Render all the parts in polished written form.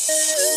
Jangan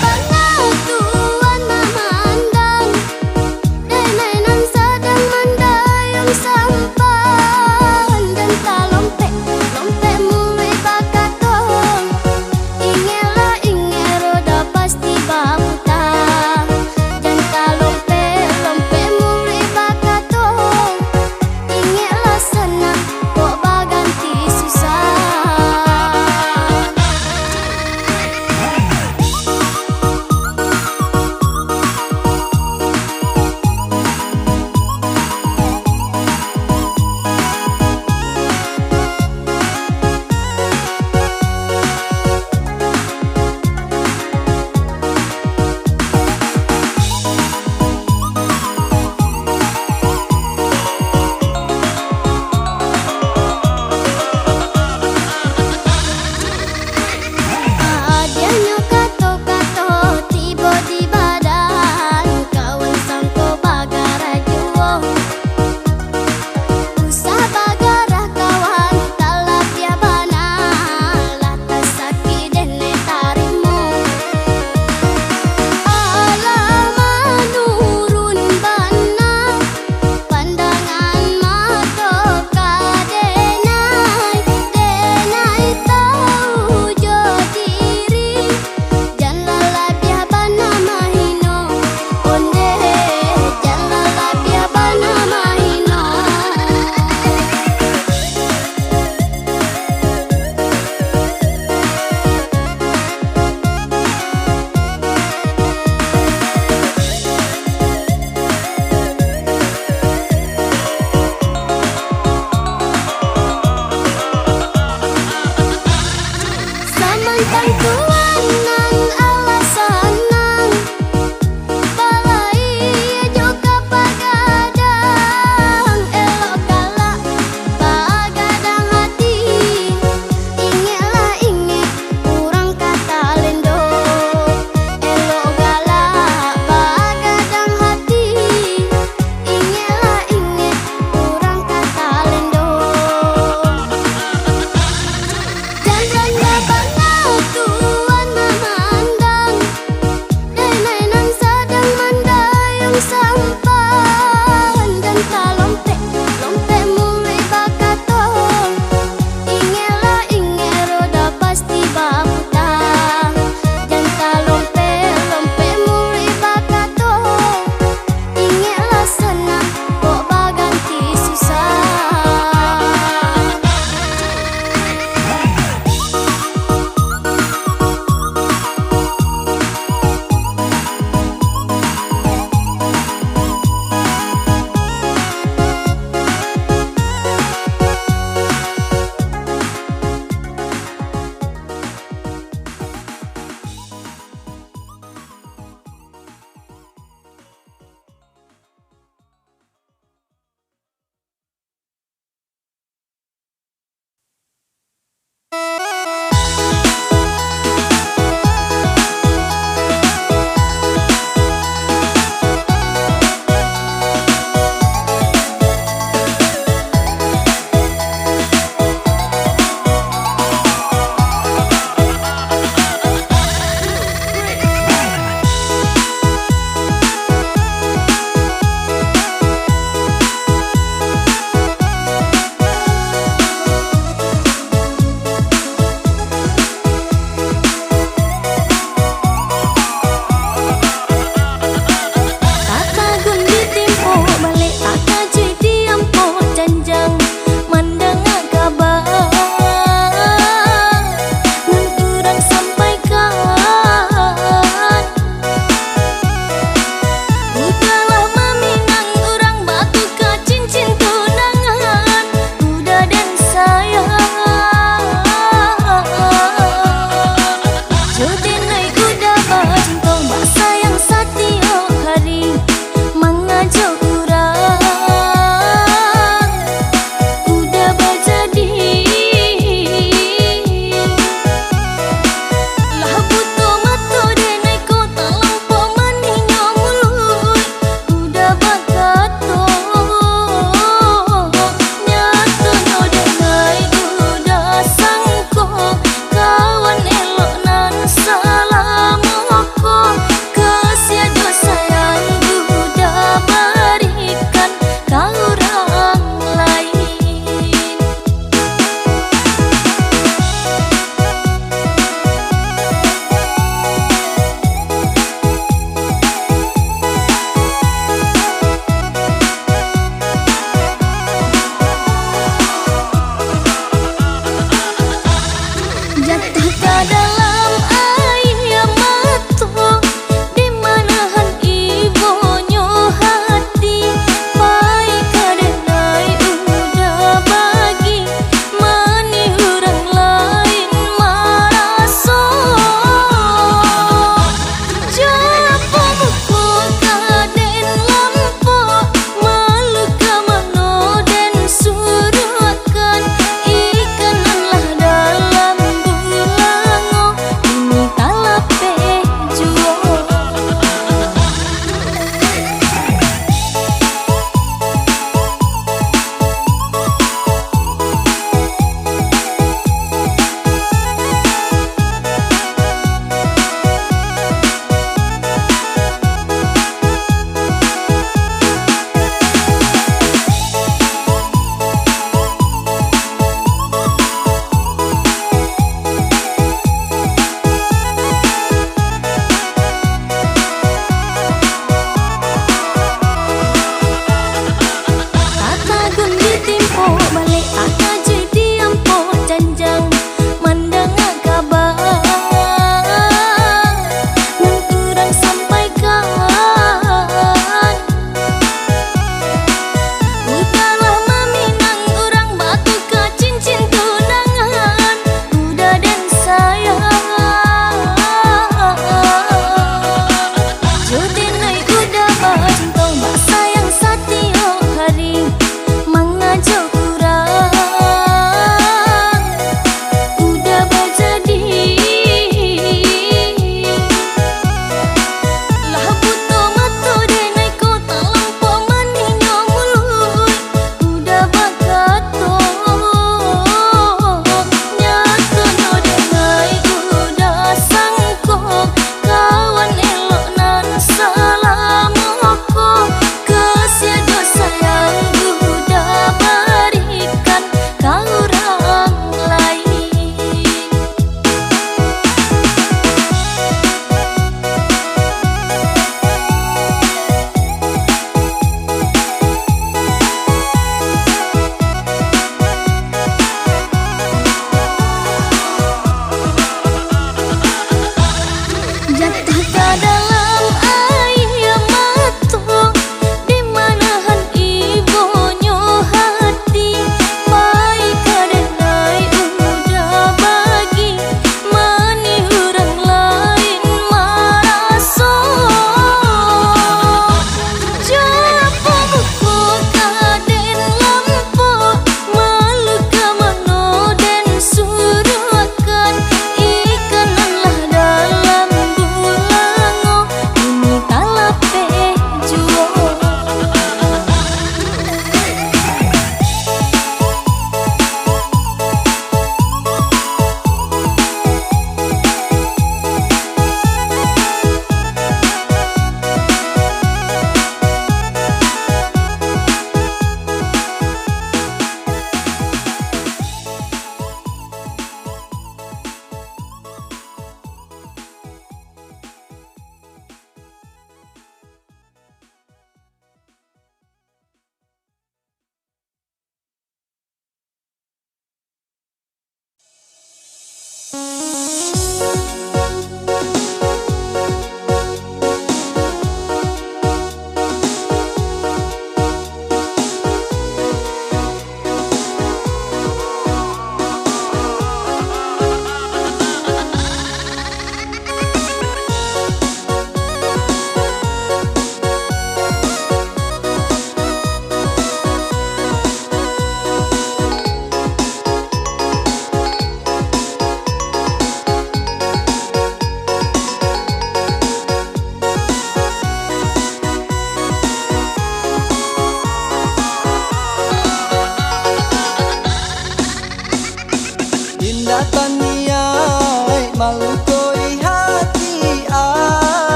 banget tuh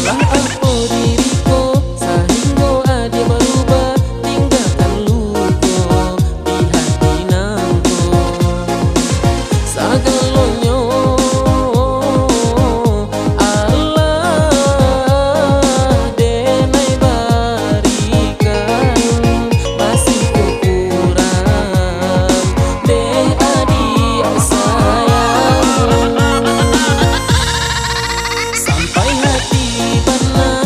Lah apa diriku sehingga ada berubah, tinggalkan luka di hati nangku. Sagalonyo Allah denai barikan, masih kukurang deh adik sayang. Sampai hati benar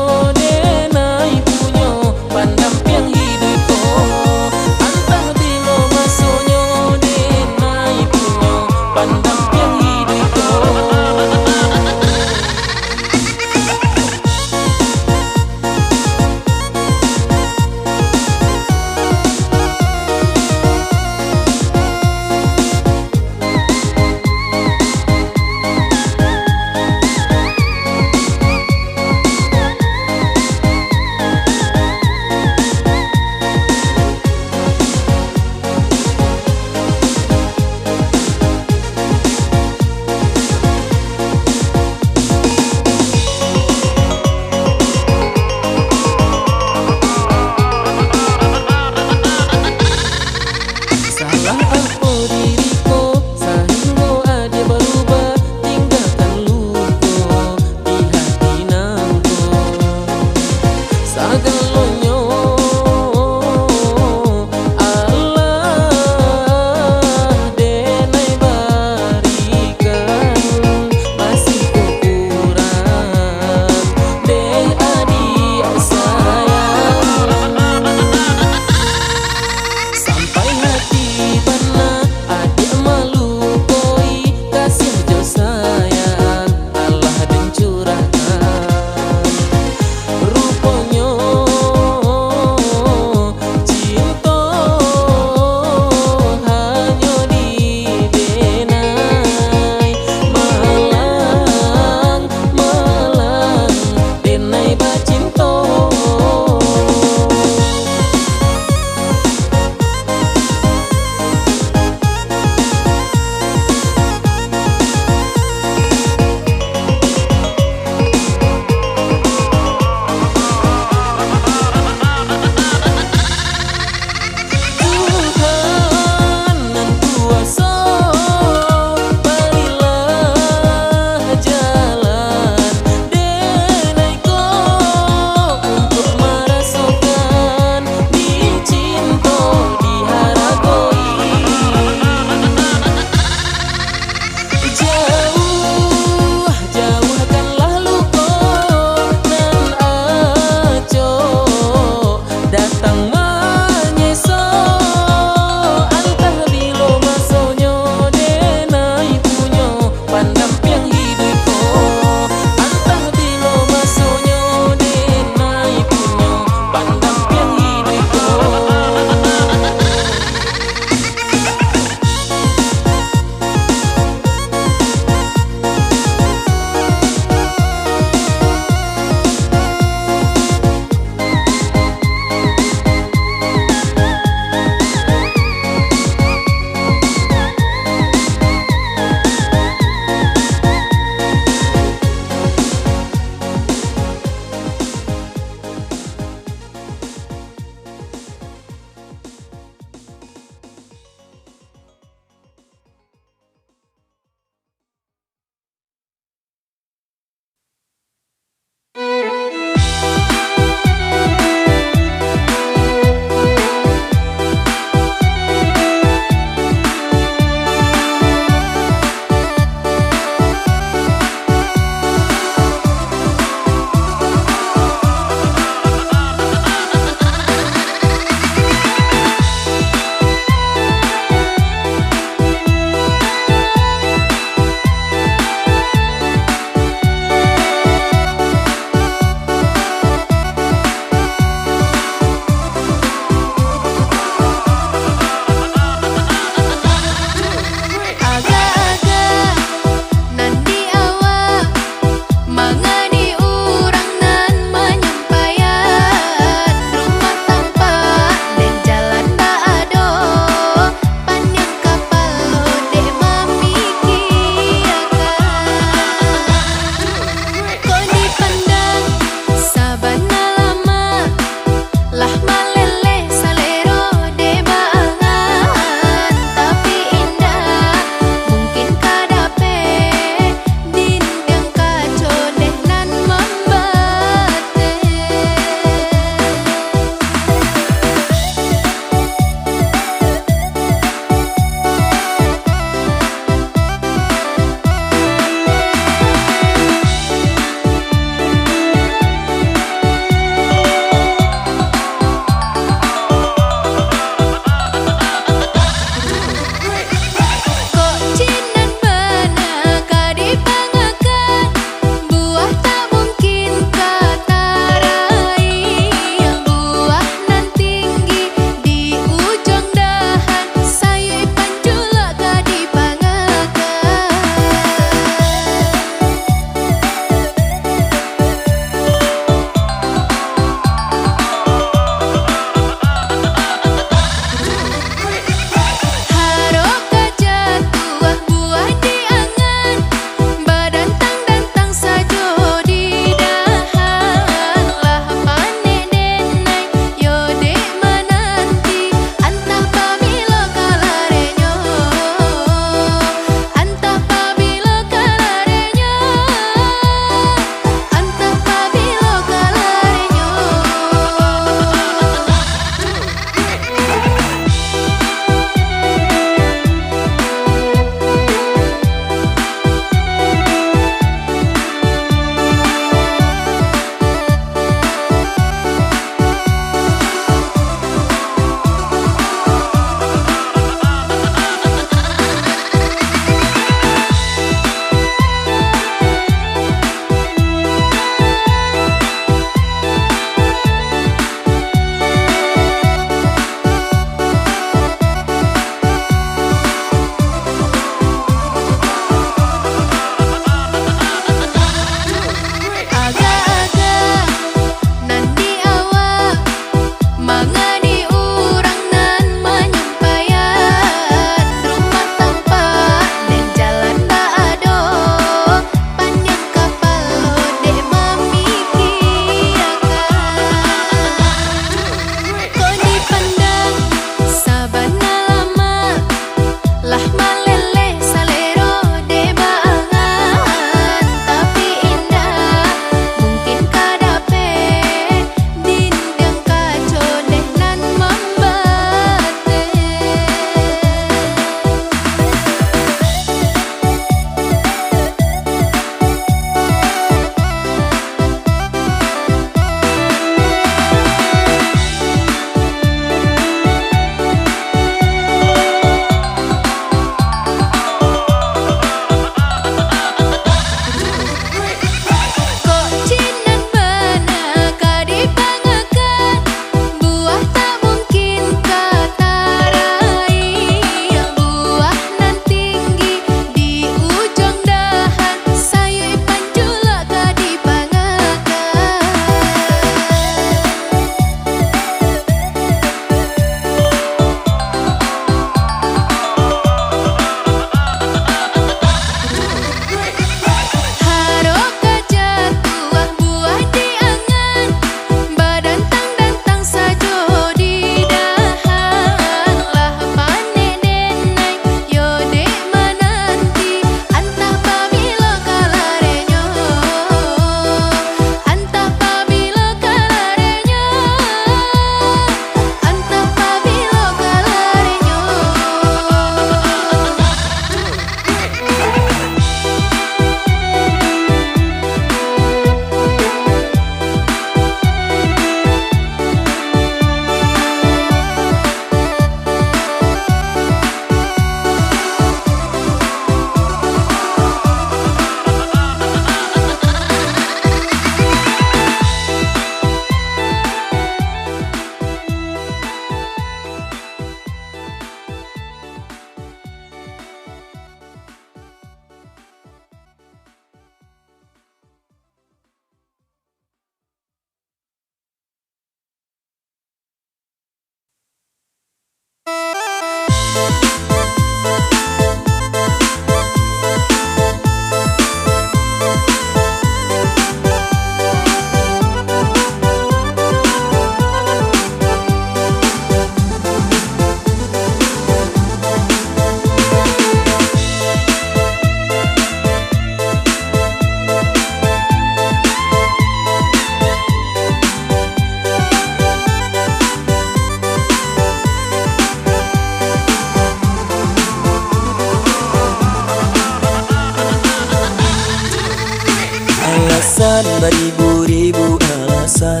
beribu-ribu alasan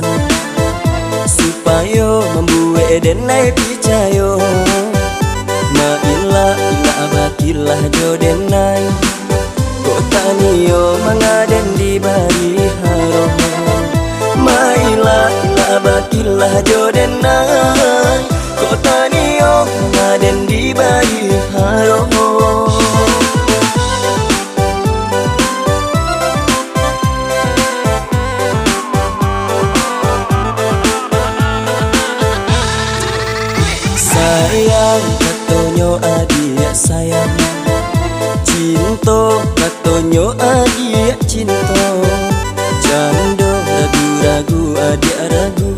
supaya membuat denai picayo. Ma'ilah ila abakilah jodenai kota niyo mangaden di bari haro. Ma'ilah ila abakilah jodenai kota niyo mangaden di bari haro. Sayang katonyo adia sayang, cinta katonyo adia cinta. Jando ragu-ragu adia ragu,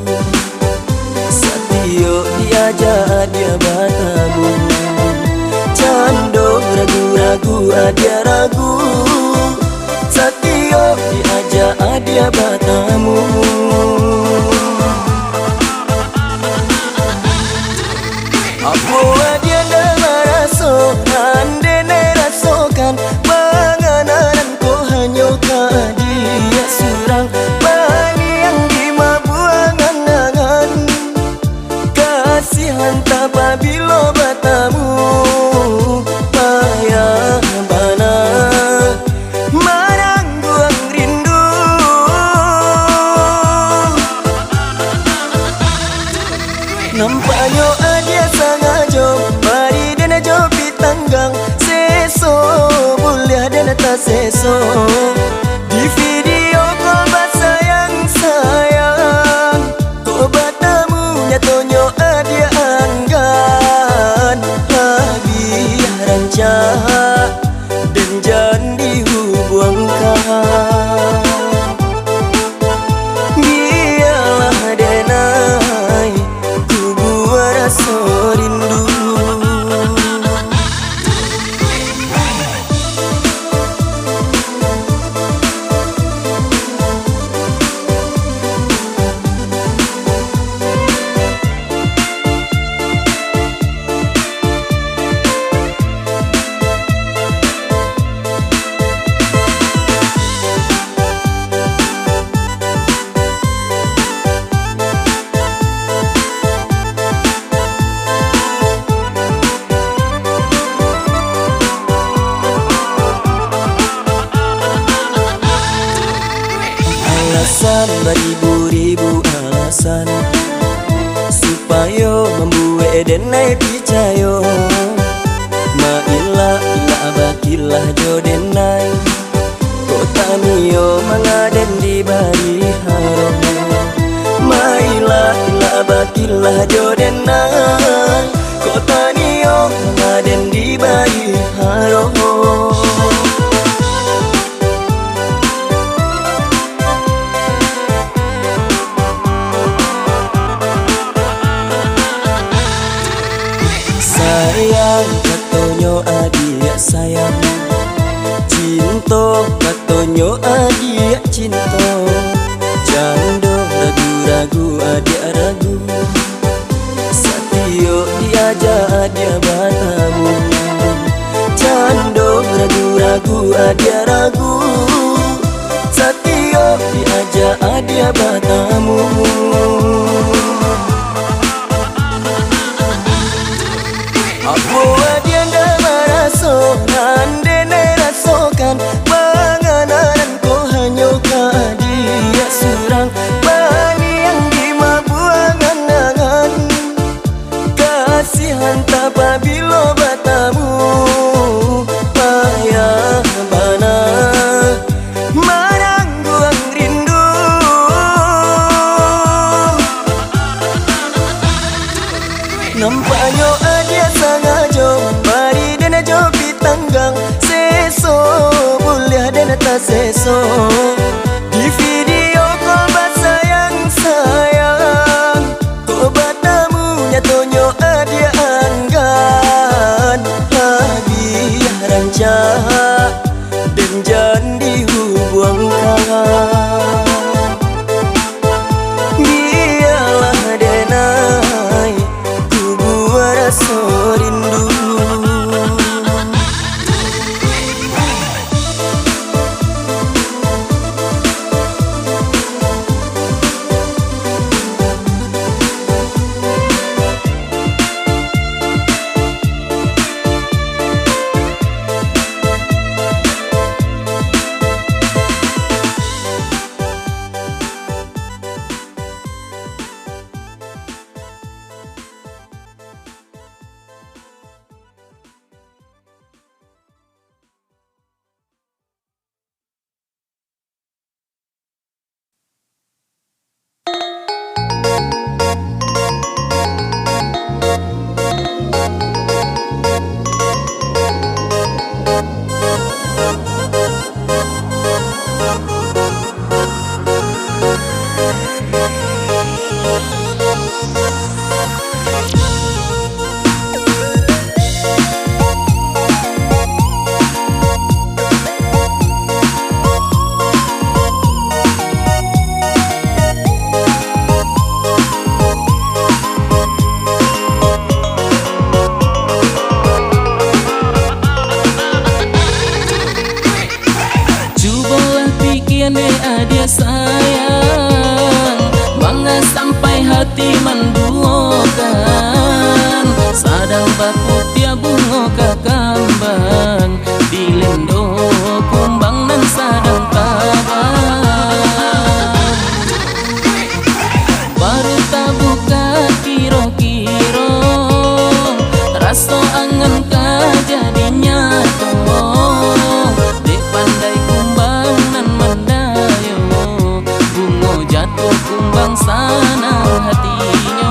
satio diaja adia batamu. Jando ragu-ragu adia ragu, satio diaja adia batamu. Aku adia dalam raso, ande ne rasokan panganan ko hanyo ka dia surang bani yang dimabuangan angan. Kasihan tak pabilo batamu payah bana marangguang rindu. Nampaknya adia sangajo mari dena jopi tanggang seso boleh dena tak seso. Di video kau sayang sayang kau batamu nyatonyo adia anggan lagi ranca dan jangan dihubungkan. Biarlah denai ku buat rasa rindu. Alasan beribu-ribu alasan supaya membuat denai picayo. Ma'ilah ila abakilah jodenai kota niyo mangaden di bari haro. Ma'ilah ila abakilah jodenai kota niyo mangaden di bari haro. Sayang katonyo adia sayang, cinta katonyo adia cinta. Jando ragu-ragu adia ragu, satio diaja adia batamu. Jando ragu-ragu adia ragu, satio diaja adia batamu. Aku adia dalam raso, ande ne rasokan panganan ko hanyo ka dia surang bani yang dimabuangan angan. Kasihan tak pabilo batamu payah bana marangguang rindu. Nampaknya adia sangajo mari dena jopi tanggang seso boleh dena tak seso. Di video kau sayang sayang kau batamu nyatonyo adia anggan lagi ranca dan jangan dihubungkan. Biarlah denai ku buat rasa rindu. jatuh kumbang sana hatinya.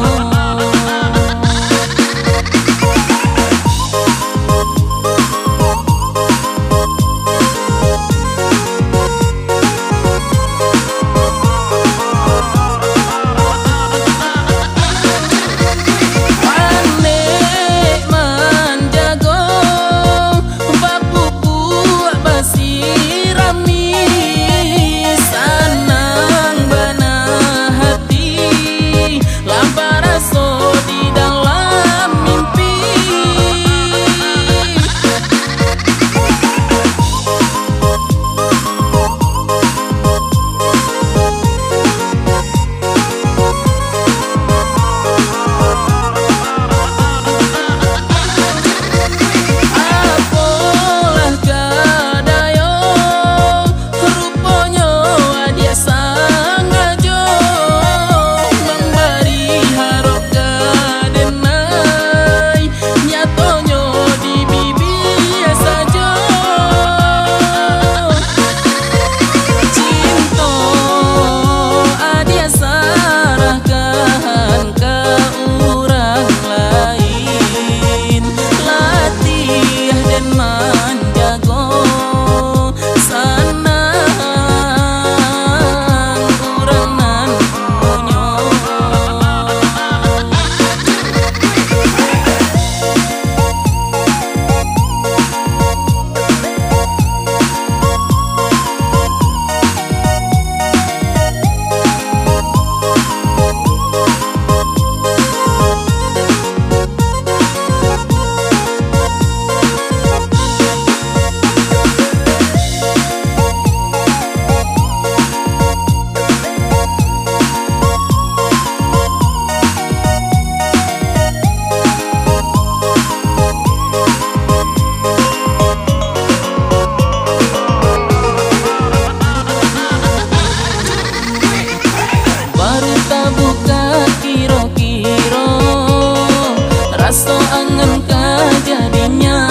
Raso angen kajadinya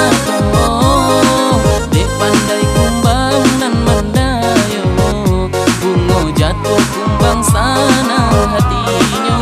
toh dek pandai kumbang nan mendayo bungo jatuh kumbang sana hatinya.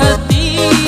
Hati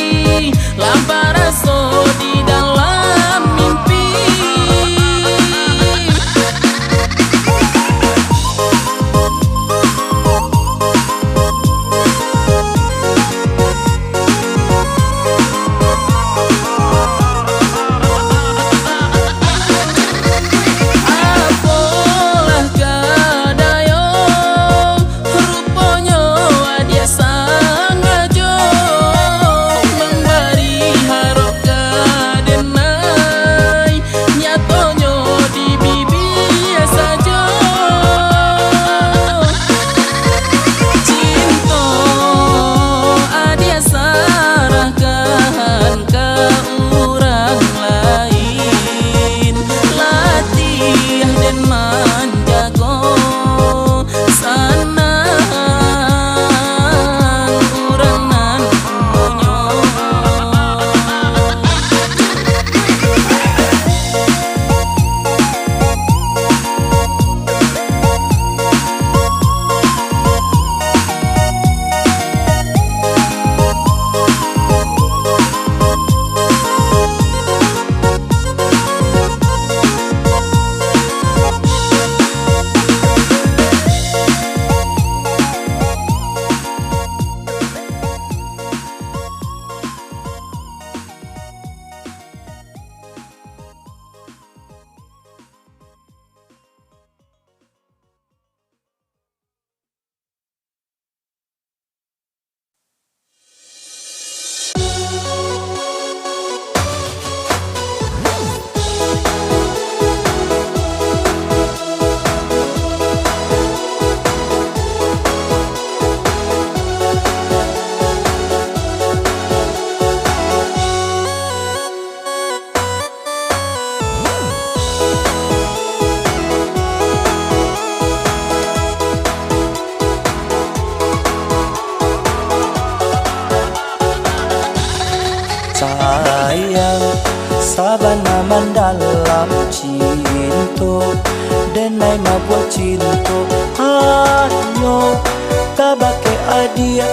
sayang sabana mandalam cinta denai mabuat cinta hanyo tabake adia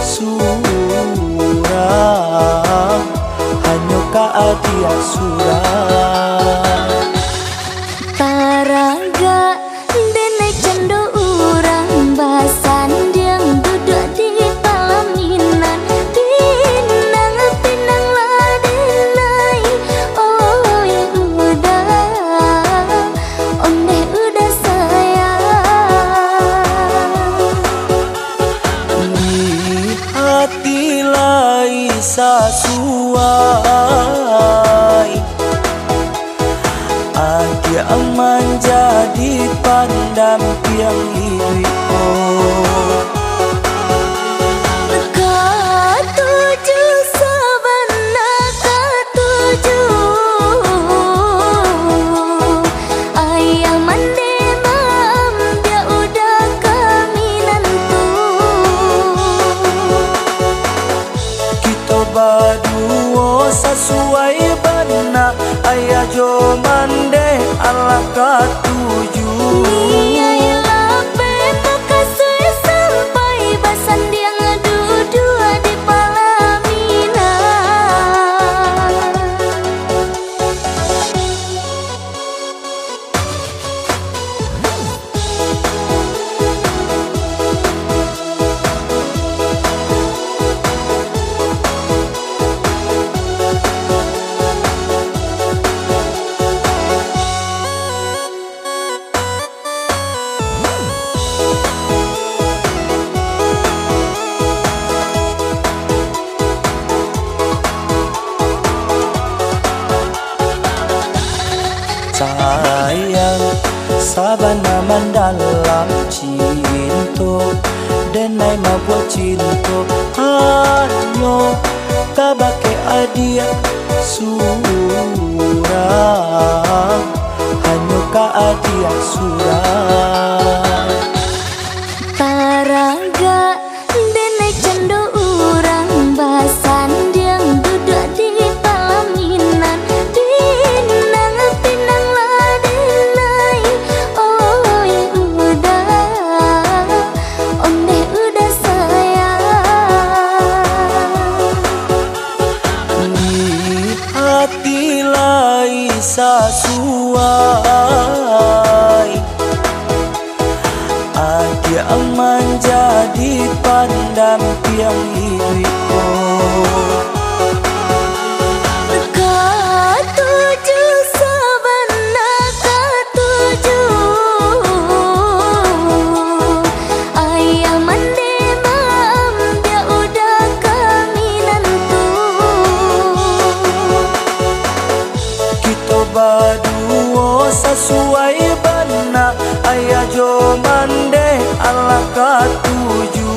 surang hanyo ka adia surang Taraga denek cendo urang basan diang duduk di palaminan pinang pinang ladenai oh ya udah sayang di hati lai sasuai Adia aman jadi pendamping hidup Katuju sabana katuju ayah mande mam dia udah kaminan kita berdua sesuai benar ayah jo mande ala katuju sayang sabana mandalam cinta denai mabuat cinta hanyo tabake adia surang hanyo ka adia surang Taraga denek cendo urang basan diang duduk di palaminan pinang pinang ladenai oh ya udah sayang di hati lai sasuai Adia aman jadi pendamping hidup Katuju sabana katuju ayah mande mam dia udah kaminan kita berdua sesuai benar ayah jo mande ala katuju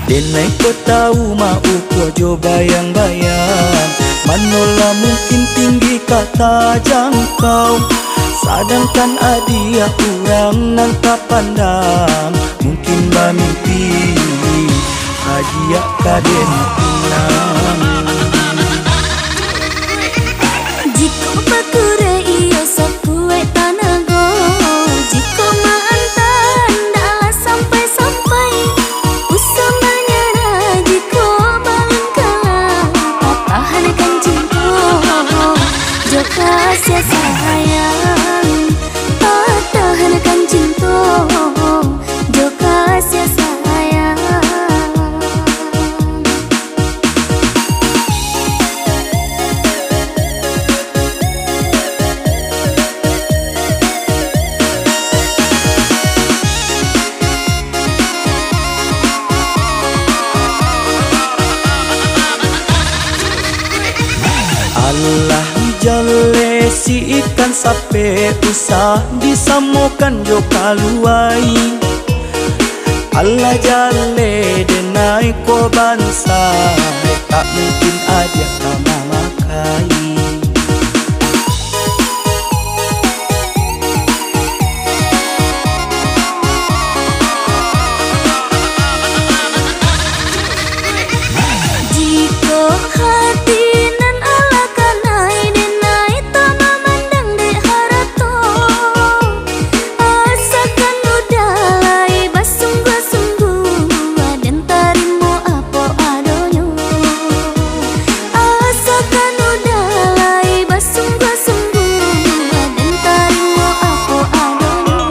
Denai ko tahu mau ko jo bayang-bayang Manola mungkin tinggi kata jangkau. Sedangkan adia orang nan tak pandang, mungkin bermimpi adia kaden pinang. Jika bakure iyo sapue tanago, jika mantan dah sampai-sampai, usamanya jika balon kalah, patahkan cinta, joka sia sayang, patahkan cinta, joka sia sayang. Allah jale si ikan sape usah disamukan jo kaluai. Allah jale denai ko bansa, tak mungkin aja kama makai. Jika hati nan ala kanai denai tama mandang dek harato, asakan udalai basungguh-sungguh dan tarimo apo adonyo. Asakan udalai basungguh-sungguh dan tarimo apo adonyo.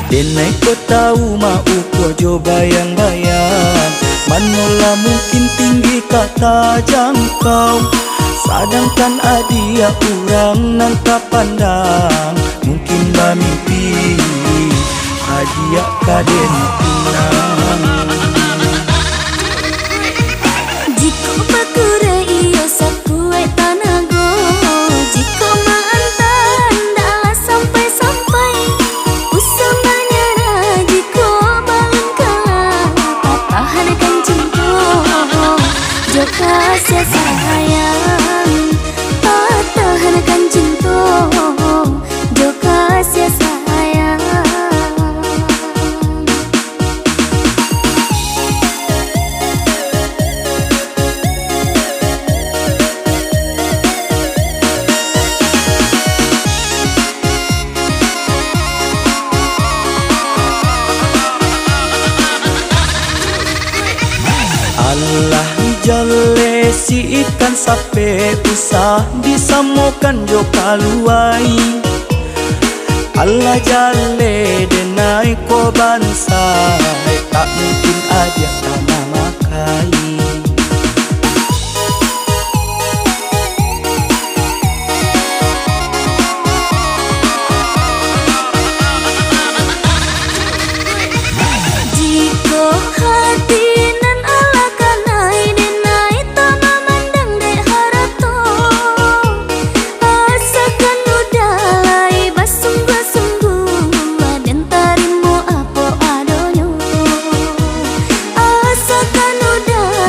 Denai ko tahu mau ko jo bayang-bayang, manola mungkin tinggi kata jangkau. Sedangkan adia orang nan tak pandang, mungkin bermimpi adia kaden pinang. Jika bakure iyo sapue tanago, jika mantan dah sampai-sampai, usamanya jika balon kalah, patahkan cinta, joka sia sayang, patahkan cinta, joka sia sayang. Allah jale si ikan sape usah disamukan jo kaluai. Allah jale denai ko bansa, tak mungkin aja kama makai. Jika hati nan ala kanai denai tama mandang dek harato, asakan udalai basungguh-sungguh dan tarimo apo adonyo. Asakan udalai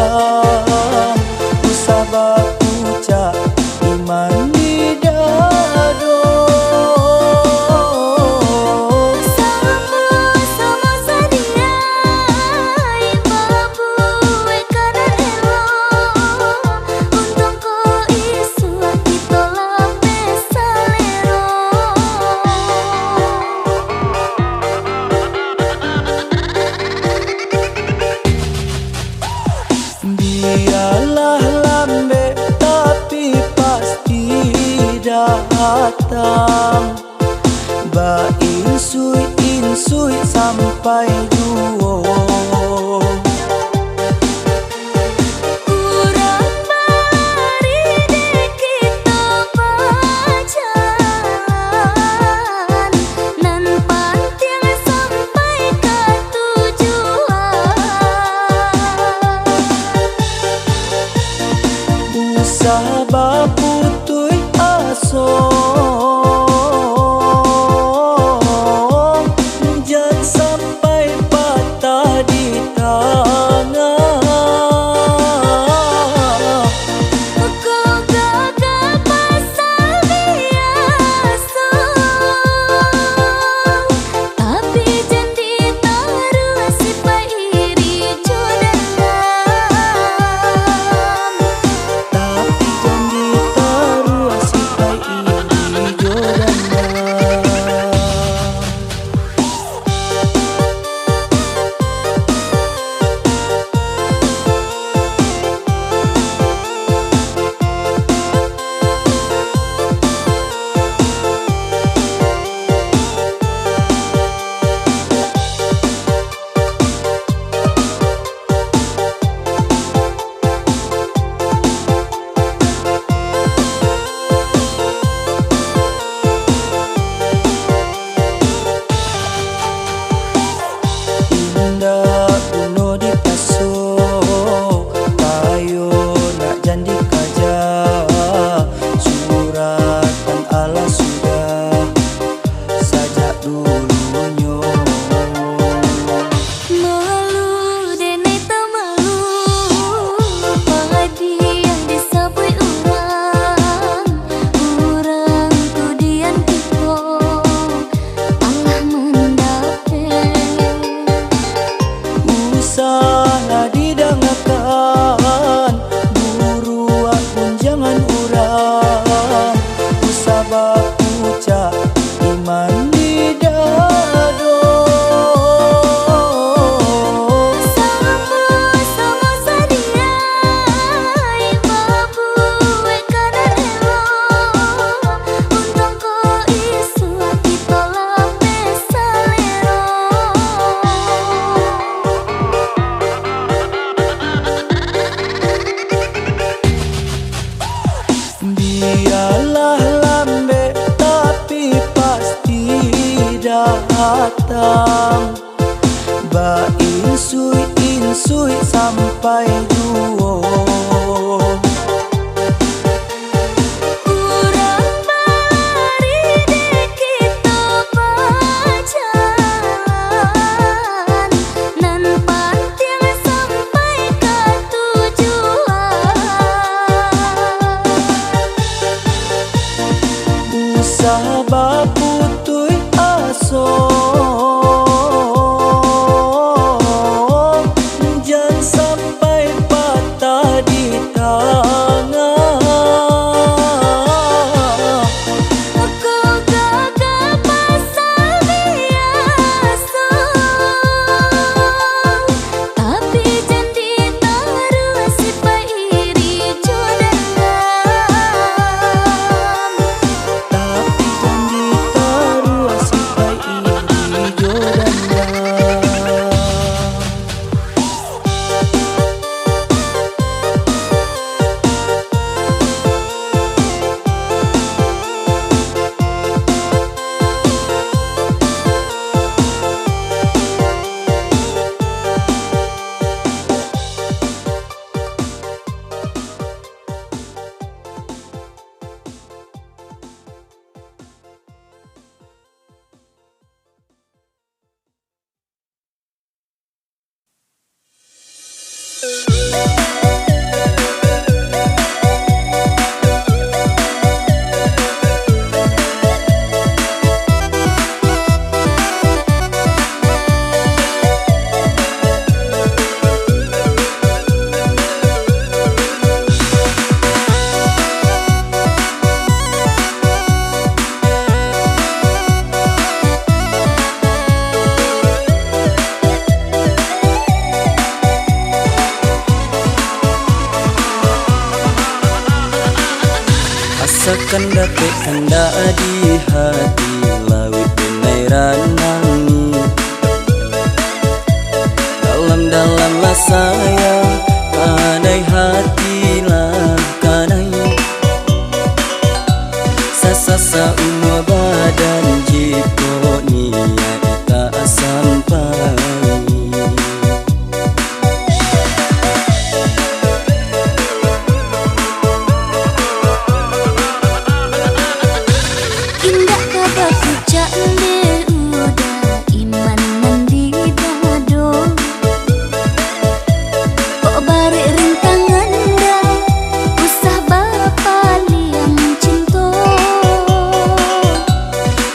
urang usah puca iman di dado. Sama sadia babu kana elo untung ko isu kita lambe salero. Biarlah lambe tapi pasti datang. Ba insui sampai duo. Urang bari dek kita pacaran nan pantiang sampai ke tujuan. Usah baputui aso jangan sampai patah di tangan. Kau gagal pasal biasa tapi janji taruh si pairi jodohan. Tapi janji taruh sipai ini jodana. Indah bunuh di paso payo nak janji kaja suratan ala sudah sajak dulunya. Malu dene tak malu padi yang disabui urang kudian kita Allah mendapet. Usahlah didengarkan buruan pun jangan urang usah bakuca iman di dado. Sama sadia babu kana elo untung ko isu kita lambe salero. Biarlah lambe tapi pasti datang. Ba insui sampai duo. Urang bari dek kita pacaran nan pantiang sampai ke tujuan. Usah baputui aso jangan sampai Asakan dapat kanda di hati laut denai ranangi. Dalam-dalamlah sayang kanai hati lah kanai. Sasa umur badan jiko niat tak sampai. Indah kabar pucat de udah iman mandi dado. Kok bari rintangan dah usah bapa liang cinta.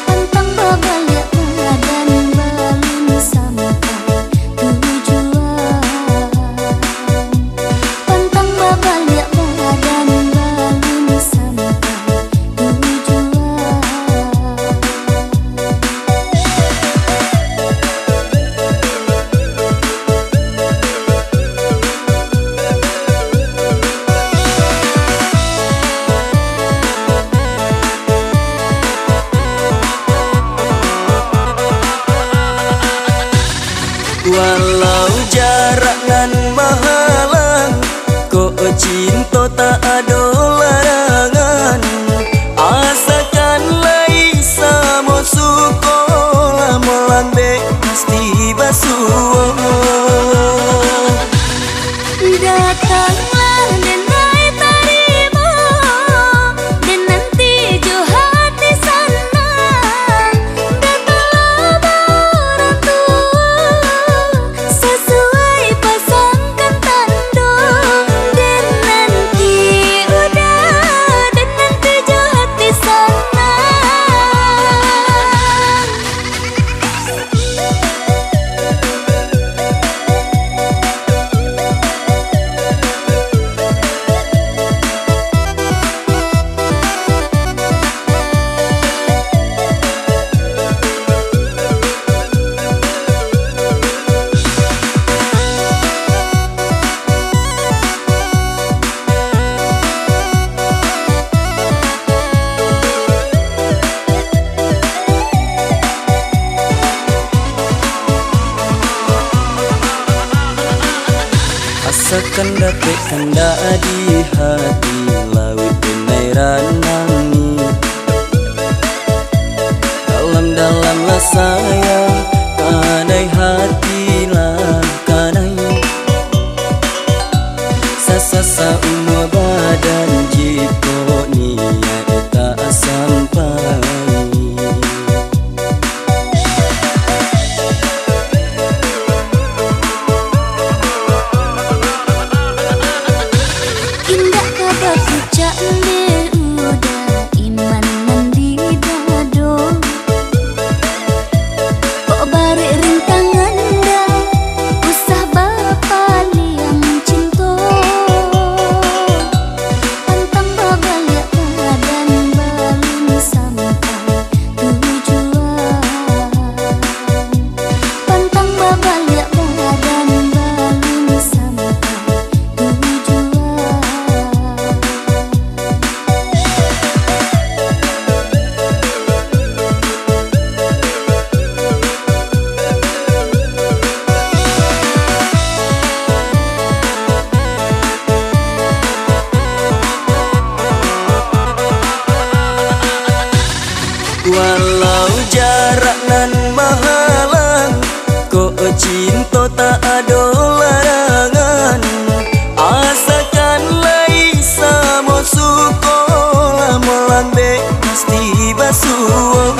Pantang babalik badan balun sampai tujuan. Pantang babalik badan balun sampai tujuan. Walau jarak nan menghalang, kok cinta tak ada larangan. Asakan lai samo sukola melambe pasti basuh. Datanglah denai tarimo dan nanti jo hati senang. Datanglah berantu sesuai pasangkan tanda. Dan nanti udah dan nanti jo hati senang. Asakan dapat kanda di hati laut denai ranangi. Dalam-dalamlah sayang kanai hati lah kanai. Sasa umur badan jiko niat tak sampai. Indah kabar pucat de udah iman mandi dado. Kok bari rintangan dah usah bapa liang cinta. Pantang babalik badan balun sampai tujuan. Pantang babalik badan balun sampai tujuan. Walau jarak nan menghalang, kok cinta tak ada larangan. Asakan lai samo sukola melambe pasti basuh.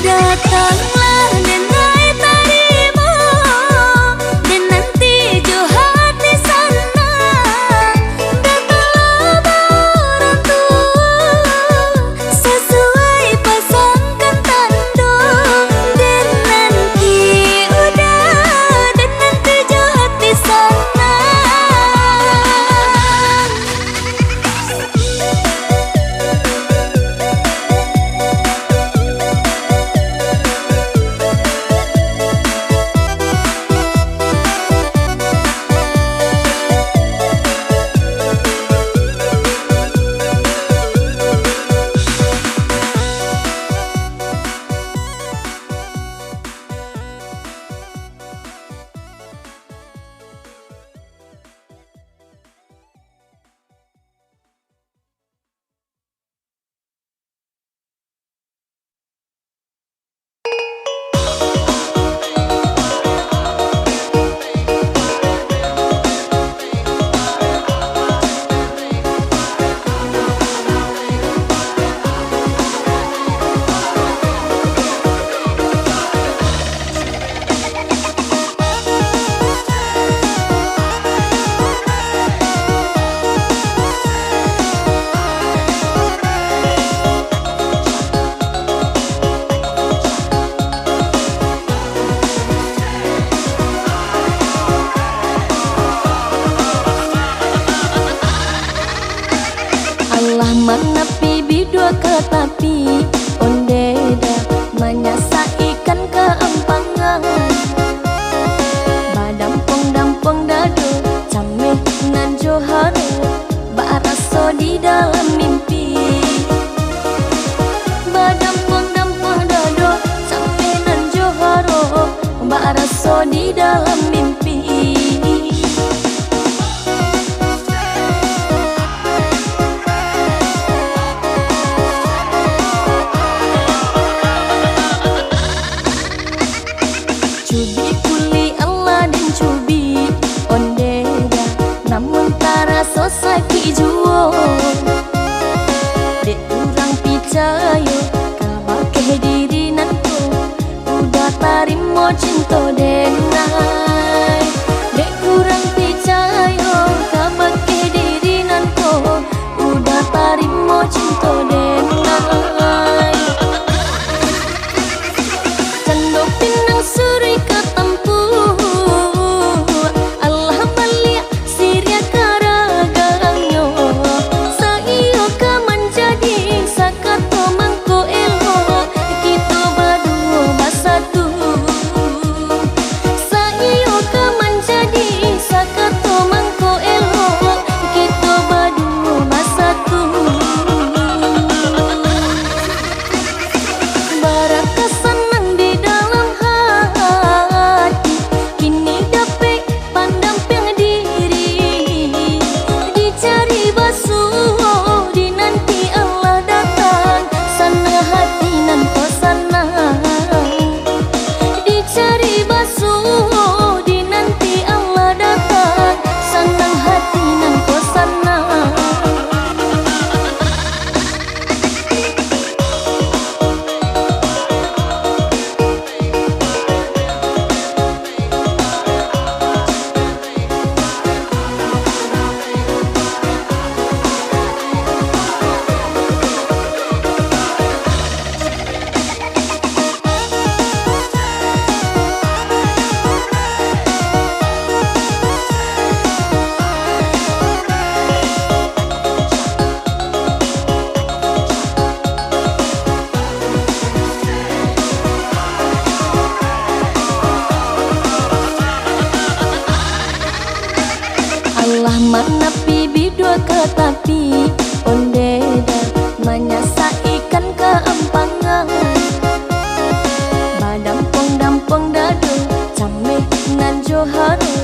Datanglah denai tarimo dan nanti jo hati senang. Datanglah berantu sesuai pasangkan tanda. Dan nanti bidua ke tapi ondeda menyasa ikan ke empangan badampong-dampong dado cameh nan joharo baraso di dalam mimpi badampong-dampong dado cameh nan joharo baraso di dalam mimpi. Cubi kuli Allah dan cubi ondeda namun taraso sakit juo dek urang picayo kabake diri nanko udah tarimo cinta denai dek urang picayo kabake diri nanko udah tarimo cinta denai cando pinang suri ketempu Allah balia siria karagangyo saiyo ka menjadi sakato mangko elo kita berdua basatu saiyo ka menjadi sakato mangko elo kita berdua basatu baraka senang di dalam hati kini dapat pandang diri dicari basuh di nanti Allah datang sana hati nan kosanang dicari basuh di nanti Allah datang senang hati nan kosanang. Allah menepi bidua ke tapi ondeda menyasa ikan ke empangan badampong-dampong dado cameh nan joharo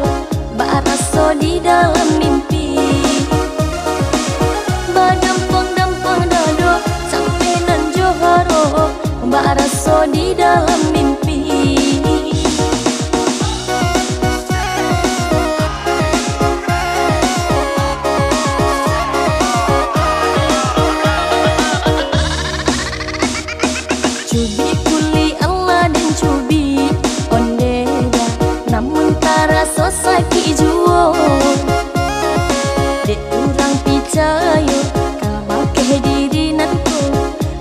baraso di dalam mimpi badampong-dampong dado cameh nan joharo baraso di dalam mimpi. Cubi kuli Allah dan cubi ondeda namun taraso sakit juo dek urang picayo kabake diri nanko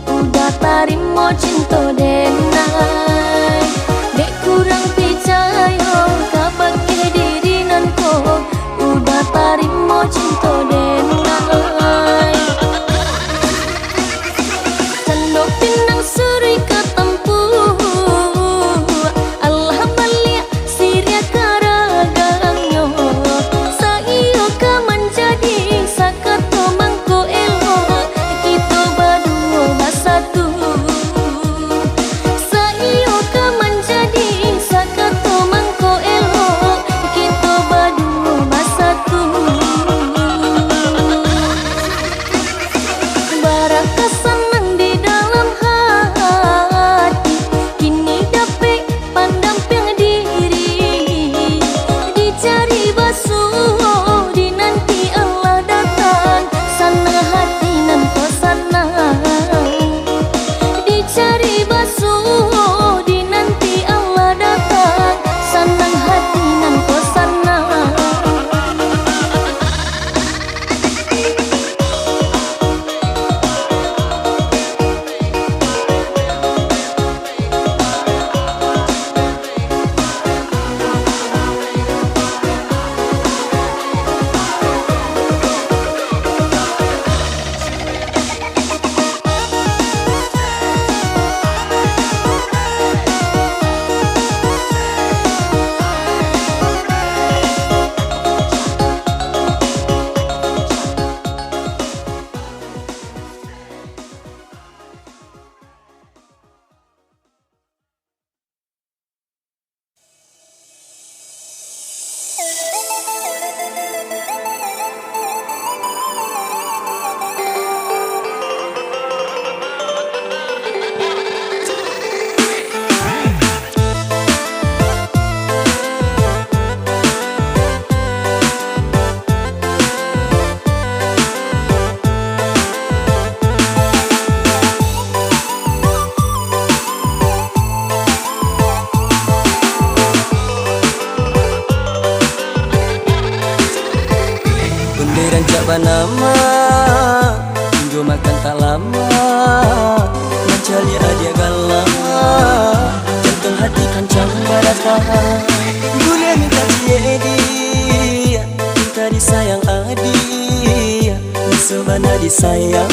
udah tarimo cinta denai dek urang picayo kabake diri nanko udah tarimo cinta denai cando pinang suri ketempu Allah balia siria karagangyo saiyo ka menjadi sakato mangko elo kita berdua basatu nama Minggu makan tak lama mencari adia galah jantung hati kancang barata dunia minta ciedi minta disayang adi musuhana disayang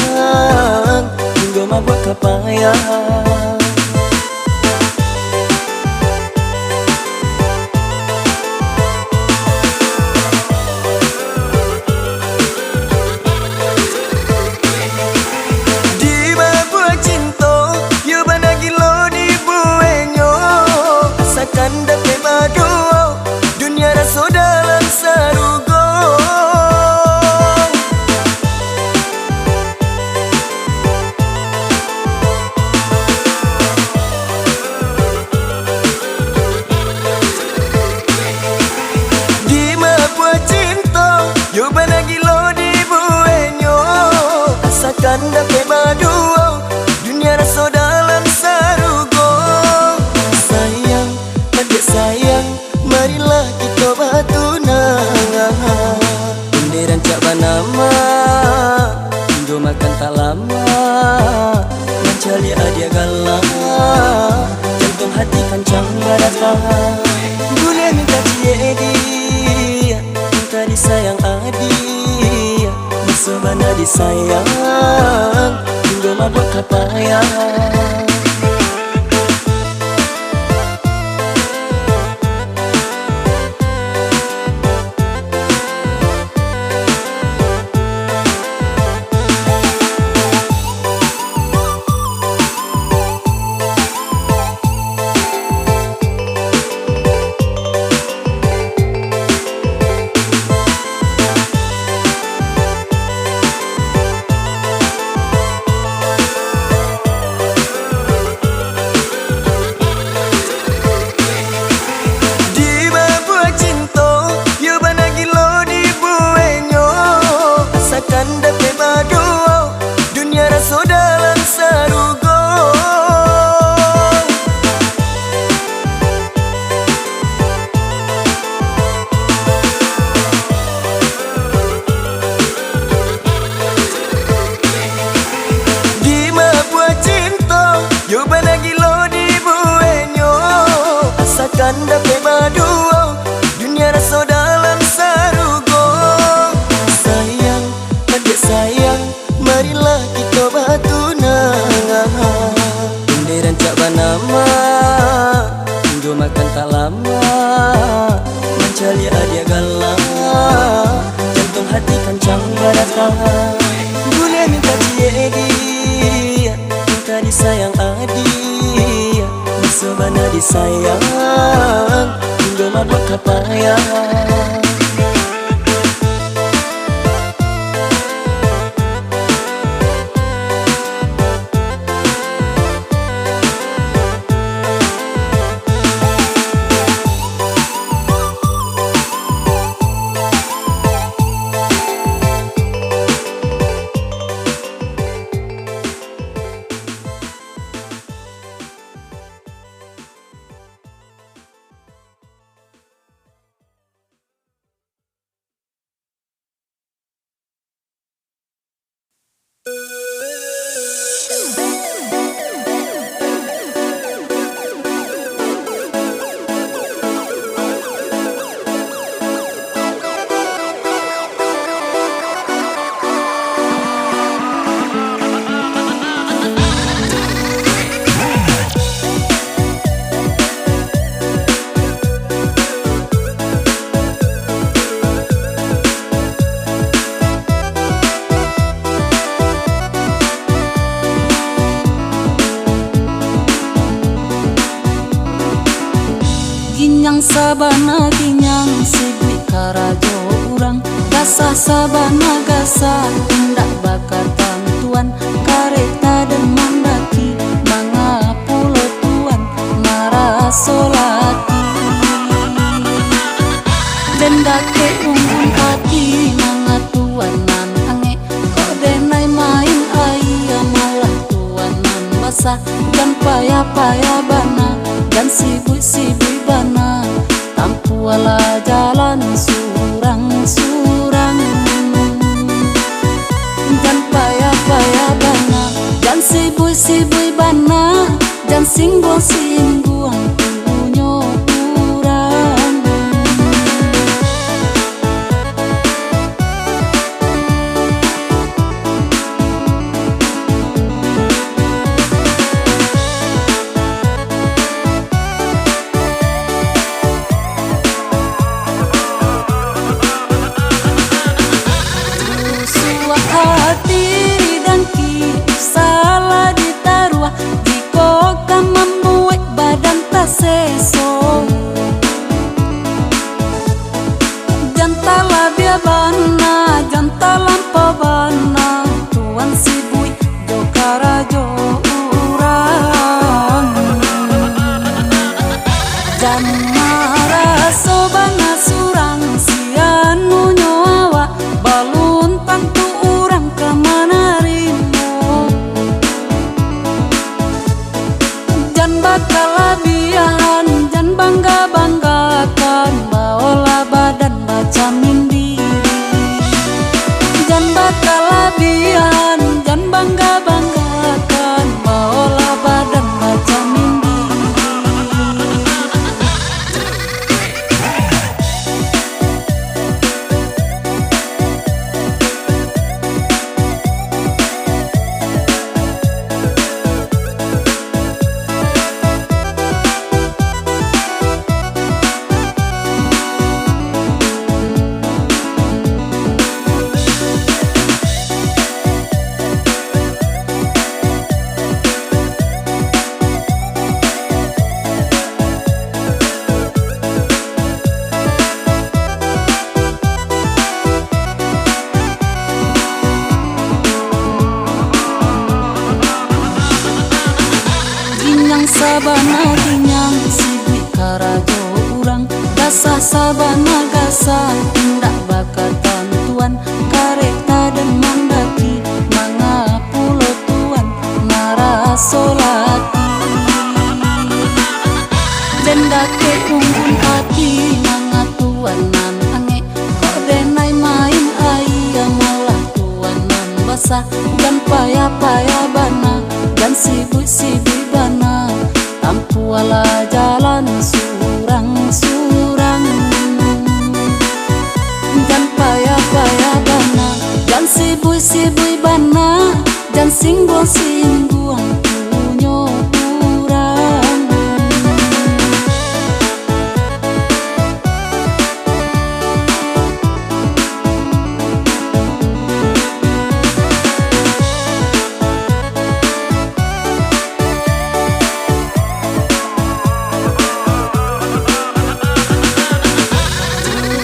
Minggu mabuk kepayang Kanda pe maduo dunia rasa dalam sarugo sayang adik sayang marilah kita batunang benderan cak banama Minggu makan tak lama mencari adia galah jantung hati kancang barata dunia minta ciedi minta disayang adi musuhana disayang Minggu mabuk kepayang Kanda pe maduo dunia rasa dalam sarugo sayang adik sayang marilah kita batunang benderan cak banama Minggu makan tak lama mencari adia galah jantung hati kancang barata dunia minta ciedi minta disayang adi musuhana disayang Minggu mabuk kepayang Sabana ginyang sibli karajo urang gasah sabana gasah tindak bakatan tuan kareta dan mandaki manga pulo tuan marasolati dendake umbun hati manga tuanan ange kodenai main ayah malah tuanan basah dan payah-payah bana dan sibuk-sibuk bana tampu ala jalan surang-surang sibui bana dan singgol singguang punyo urang. Suah hati dan salah ditaruh jika kan membuat badan tak seso. Jantalah dia bana, jantal lampau bana, tuan sibui dokara jo urang. Jan marah sobana surang sianu nyawa balun tantu urang kemana rimo. Jan bakal labihan, jan bangga-banggakan, baolah badan baca mindiri. Jan bakal labihan, jan bangga-banggakan, baolah badan baca mindiri. Ginyang sabana ginyang sibui karajo urang, gasah sabana gasah tindak bakat tentuan, kareta dan mandaki manga pulau tuan narasolati. Jendake unggun hati manga tuan nan ange, kok denai main ayam malah tuan nan basah. Dan payah-payah bana dan sibui-sibui bana, tampu ala jalan surang-surang. Dan payah-payah bana dan sibui-sibui bana, dan singgol-singguang punyo urang.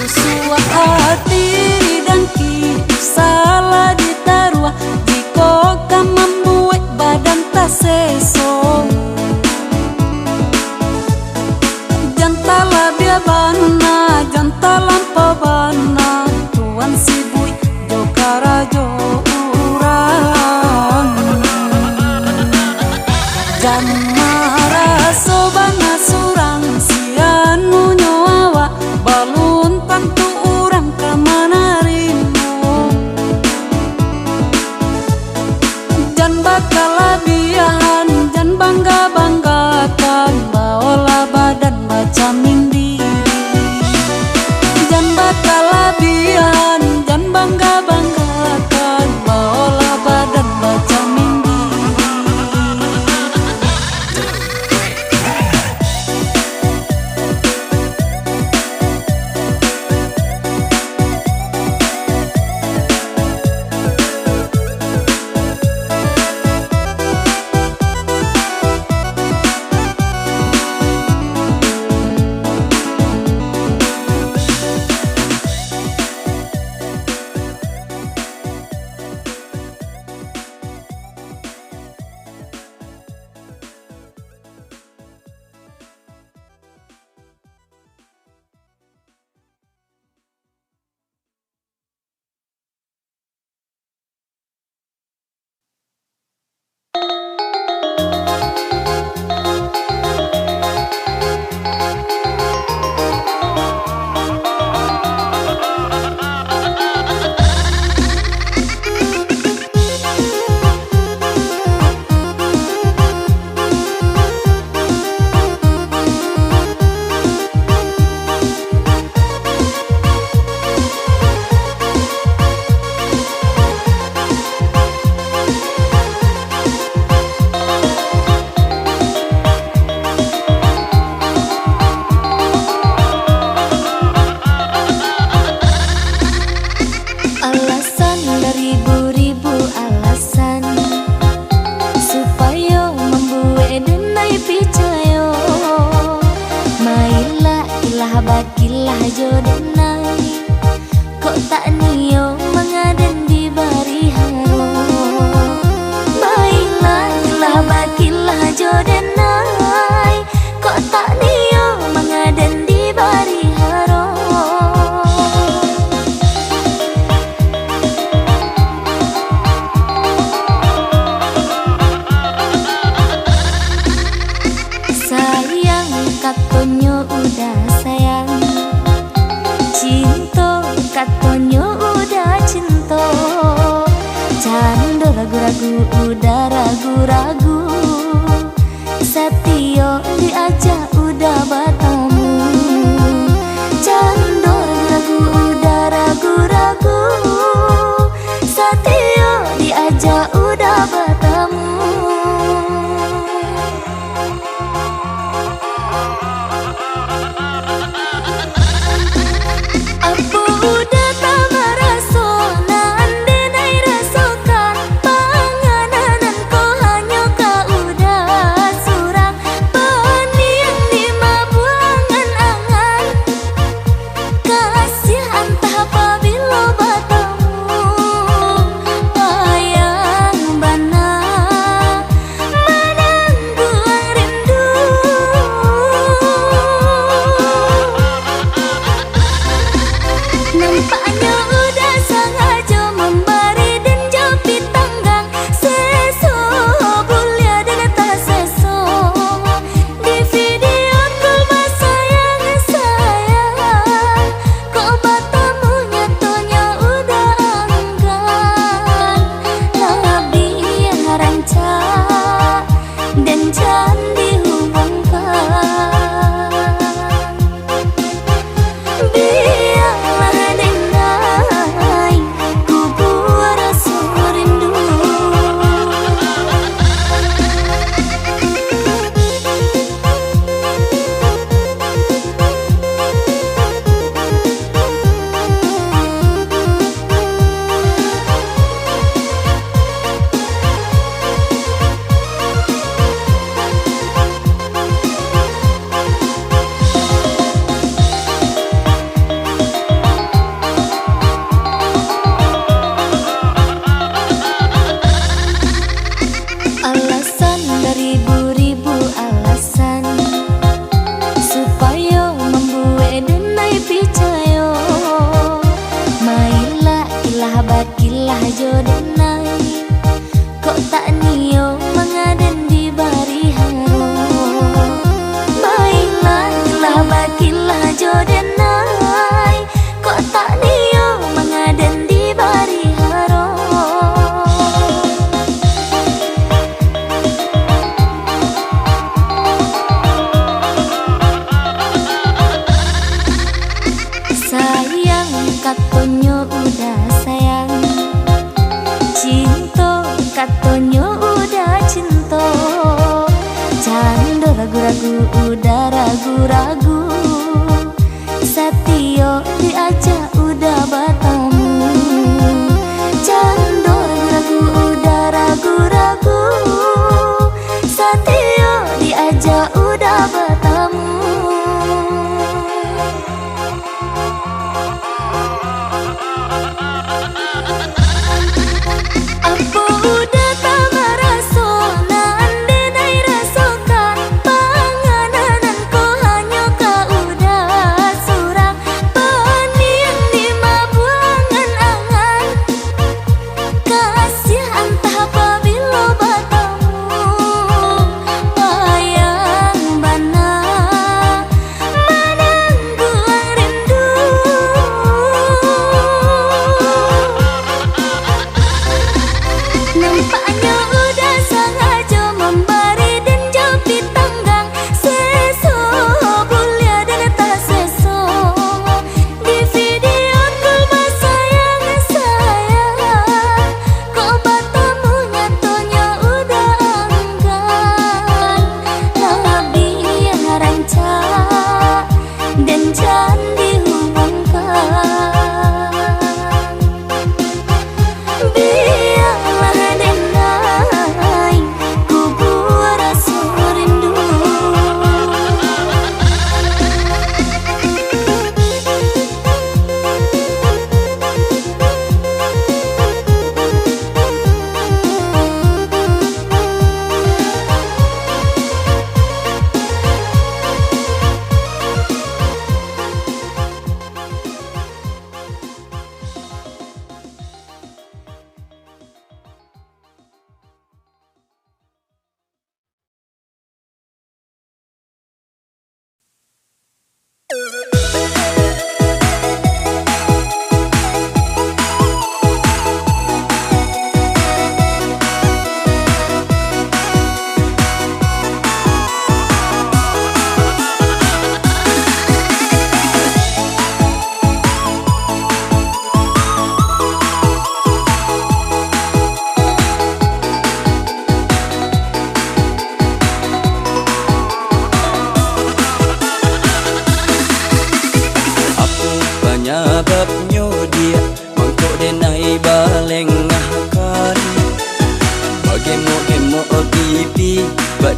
Suah hati dan salah ditaruh jika kan membuat badan tak ragu-ragu, Setio diajak udah bertemu. Candor ragu udah ragu-ragu, Setio diajak udah bertemu. Apa udah tak meraso nan denai rasokan panganan ko hanya ka udah surang peniang di mabuangan angan kasih antah apabila bertemu bayang bana menangguang rindu. Nampaknya udah sengaja memberi dan jepit tanggang seso bulia dengan tak seso di video call sayang sayang kok bertemu nyatonya udah enggan lebih yang rancak dan jangan dihubungkan. Biarlah denai kubur rasa rindu. Alasan beribu-ribu alasan supaya membuat denai picayo. Mailah ilah bakilah jodenai kok tak nio mengaden di bari haro. Mailah ilah bakilah jodenai kok tak nio mengaden di bari haro. Sayang katonyo udah sayang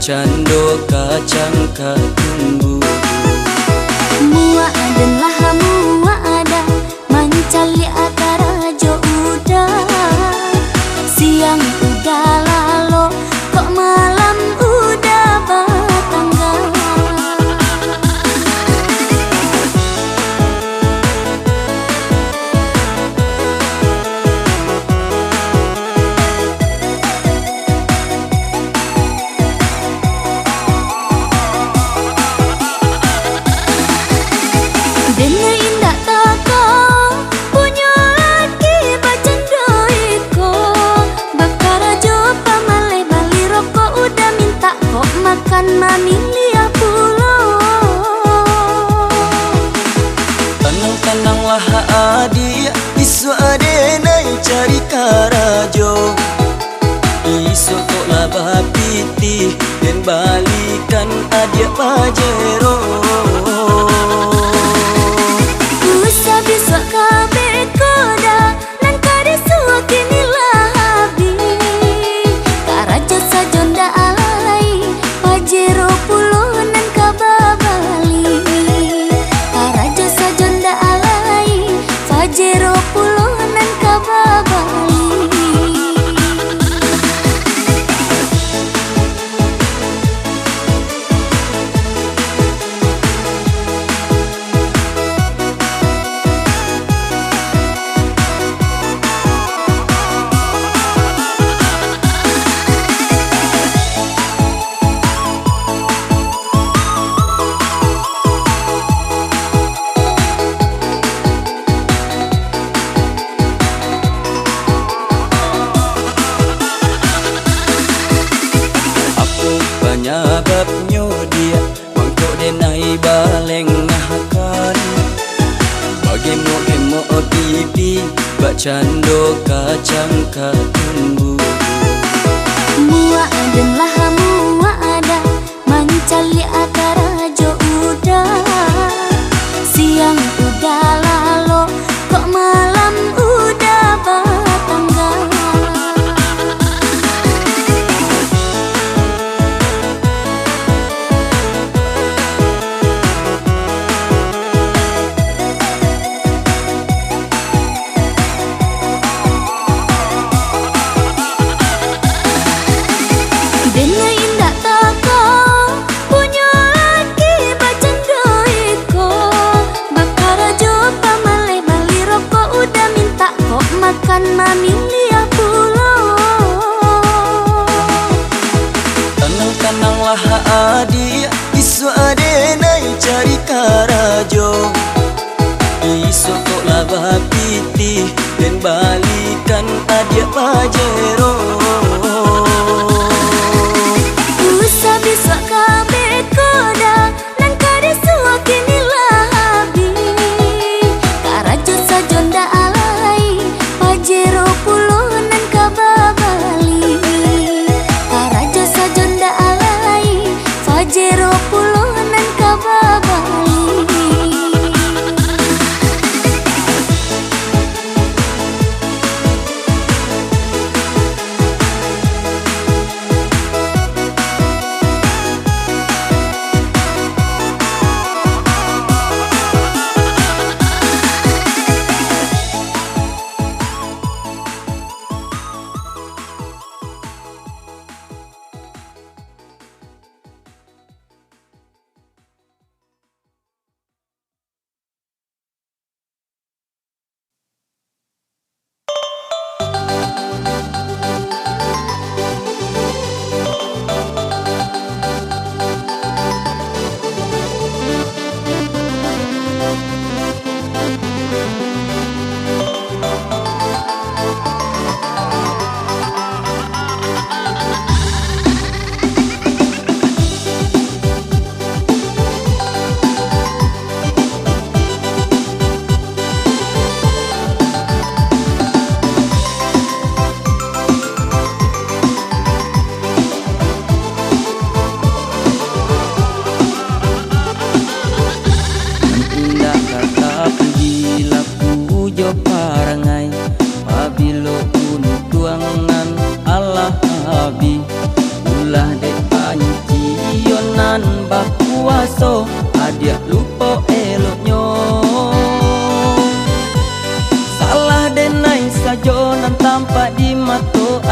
Bacando kacang katumbu Mua dan laha mua ada Mancali akara jo udah Siang udah lalu Kok malam udah batangga Dene indah tako punya laki bacando iko Bakara jo pamalai bali rokok udah minta kok makan mami liya pulo Tenang-tenanglah adik isu ade nai cari karajo Isu kok labah pitih dan balikan adik pajero Usa bisa kabeh koda Nan kade suwa kini labi Karaja sajonda alai Pajero pulo nan kababali Karaja sajonda alai Pajero pulo nan kababali Penyebabnya dia Mangkuk denai baleng ngahakan Bagi-mo pipi Bacando kacang katumbu Mua dan laha mua ada Mancali akara jo udah Siang udah lalu Kok malam udah batangga Dene indah tako punya laki bacando iko Bakara jo pamalai bali rokok udah minta kok makan mami liya pulo Tenang-tenanglah adik isu ade nai cari karajo Isu kok labah pitih dan balikan adik pajero Usa bisa kabeh koda Nan kade suwa kini labi Karaja sajonda alai Pajero pulo nan kababali Karaja sajonda alai Pajero pulo nan kababali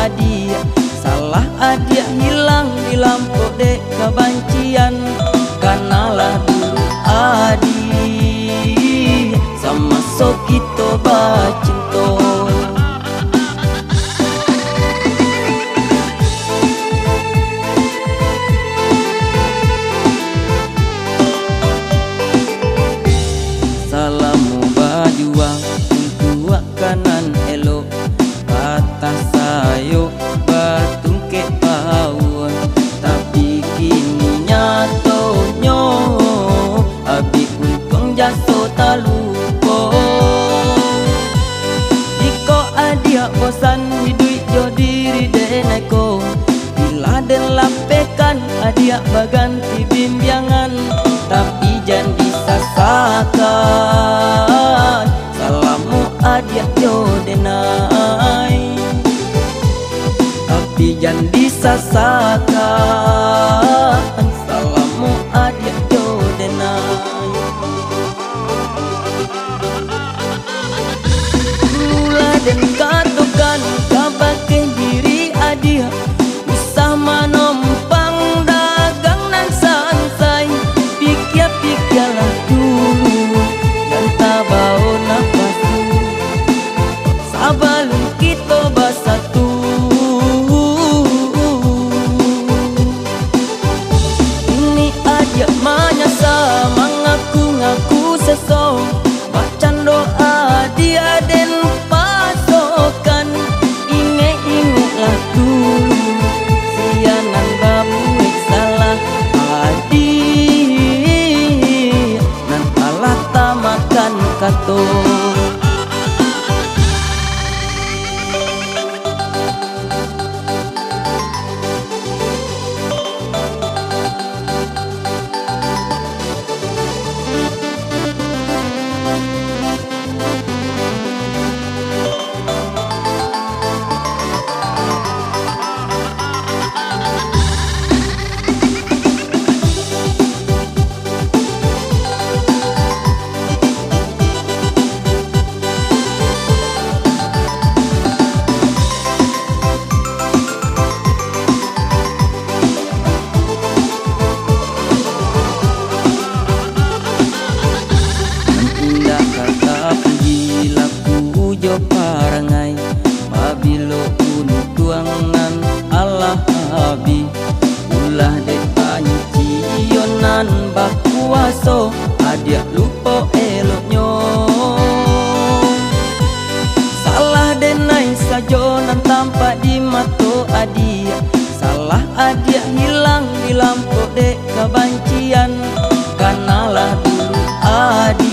adia. Salah adia hilang di lampu dek kebancian. Kanalah dulu adi sama sokito bacinto. Salamu bajuang tua kanan elok, kata sayo batung ke bawah. Tapi kini nyatonyo abi untung jaso talupo. Jiko adia bosan hidup jo diri deneko, bila den lapekan adia baganti bimbyangan. Tapi jangan disasakan, salamu adia jo denai. Tapi jangan disasakan, salamu adia jo denai. Mula den katukan kabake diri adia, usah manompang dagang nan sansai. Pikir-pikirlah dulu dan tabau napasu, sabalun kita bersatu. Ini aja manyasa mengaku-ngaku seso, bacan doa dia den pasokan. Ingat-ingatlah dulu sianan babuik salah adi nan alah tamakan kato. Parangai pabilo untuangan Allah habi, ulah dek pancionan bakuaso adia lupo eloknyo. Salah denai sajonan tampak di mato adia. Salah adia hilang di lampu dek kebancian. Kanalah dulu adi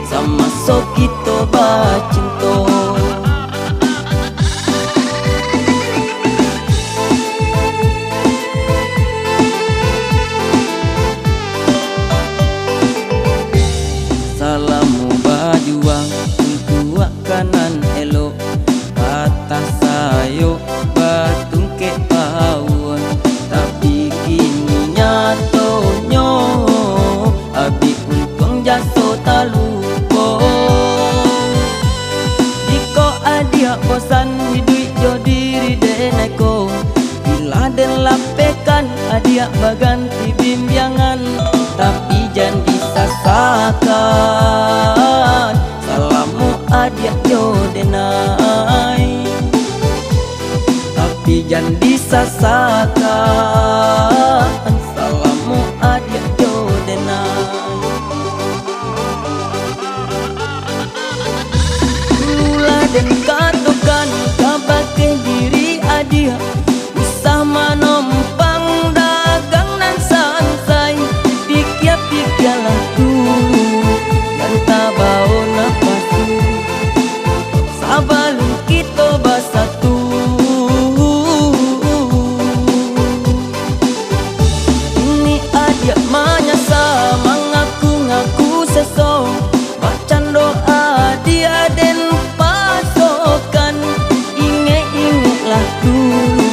sama sokito bacinto. Salamu bajuang tua kanan elok, kata sayo batung ke bawah. Tapi kini nyatonyo abi untung jaso talupo. Jiko adia bosan hidup jo diri deneko, bila den lapekan adia baganti bimbyangan. Tapi jangan disasakan, salamu adia jo denai. Tapi jangan disasakan, salamu adia jo denai. Mula den katukan kabake diri adia, usah manompang dagang nan sansai. Pikir-pikirlah dulu dan tabau napasu, sabalun kita bersatu. Ini adia manyasa mengaku-ngaku seso, bacan doa dia den pasokan. Ingat-ingatlah dulu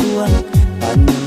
tuang, tani